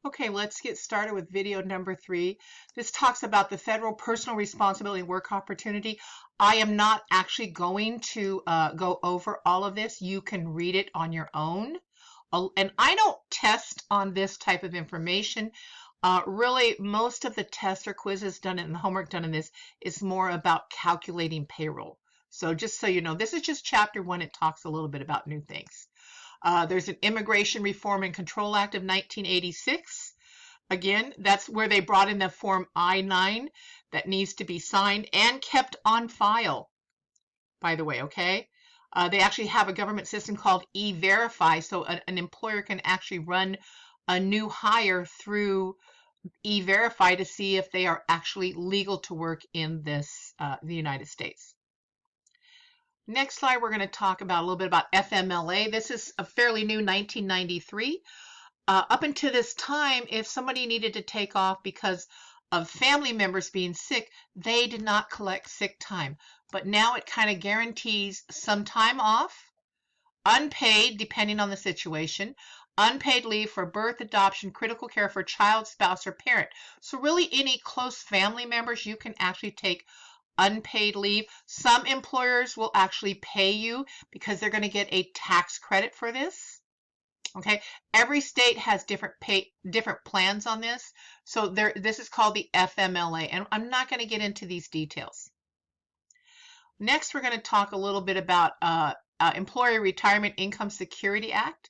Okay, let's get started with video number 3. This talks about the federal personal responsibility and work opportunity. I am not actually going to go over all of this. You can read it on your own. And I don't test on this type of information. Really, most of the tests or quizzes done and the homework done in this is more about calculating payroll. So just so you know, this is just chapter 1. It talks a little bit about new things. There's an Immigration Reform and Control Act of 1986. Again, that's where they brought in the Form I-9 that needs to be signed and kept on file, by the way, okay? They actually have a government system called E-Verify, so an employer can actually run a new hire through E-Verify to see if they are actually legal to work in the United States. Next slide, we're going to talk about a little bit about FMLA. This is a fairly new 1993. Up until this time, if somebody needed to take off because of family members being sick, they did not collect sick time. But now it kind of guarantees some time off, unpaid depending on the situation, unpaid leave for birth, adoption, critical care for child, spouse, or parent. So really any close family members, you can actually take unpaid leave. Some employers will actually pay you because they're going to get a tax credit for this. Okay, every state has different plans on this. So this is called the FMLA, and I'm not going to get into these details. Next, we're going to talk a little bit about Employee Retirement Income Security Act.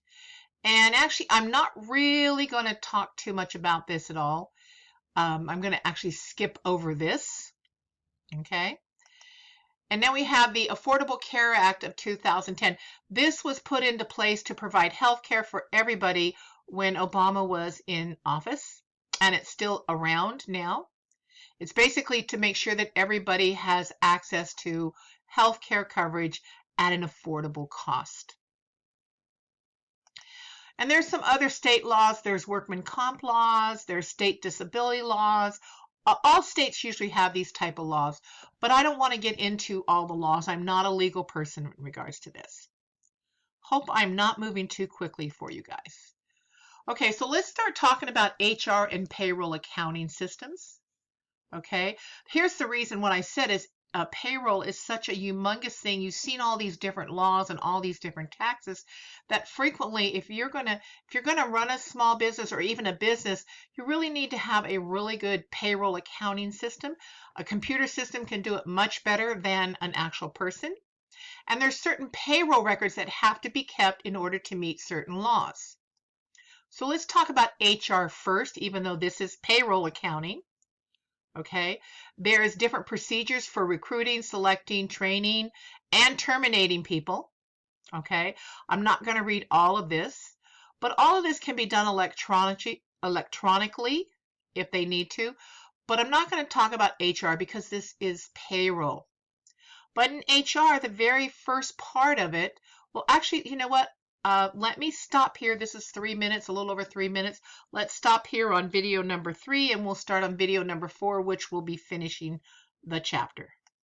And actually, I'm not really going to talk too much about this at all. I'm going to actually skip over this. Okay. And then we have the Affordable Care Act of 2010. This was put into place to provide health care for everybody when Obama was in office, and it's still around now. It's basically to make sure that everybody has access to health care coverage at an affordable cost. And there's some other state laws. There's workman comp laws, there's state disability laws. All states usually have these type of laws, but I don't want to get into all the laws. I'm not a legal person in regards to this. Hope I'm not moving too quickly for you guys. Okay, so let's start talking about HR and payroll accounting systems. Okay, here's the reason what I said is payroll is such a humongous thing. You've seen all these different laws and all these different taxes that frequently, if you're gonna run a small business or even a business, you really need to have a really good payroll accounting system. A computer system can do it much better than an actual person. And there's certain payroll records that have to be kept in order to meet certain laws. So let's talk about HR first, even though this is payroll accounting. Okay, there's different procedures for recruiting, selecting, training, and terminating people. Okay, I'm not going to read all of this, but all of this can be done electronically if they need to. But I'm not going to talk about HR because this is payroll. But in HR, the very first part of it, well, actually, you know what? Let me stop here. This is 3 minutes, a little over 3 minutes. Let's stop here on video number 3, and we'll start on video number 4, which will be finishing the chapter.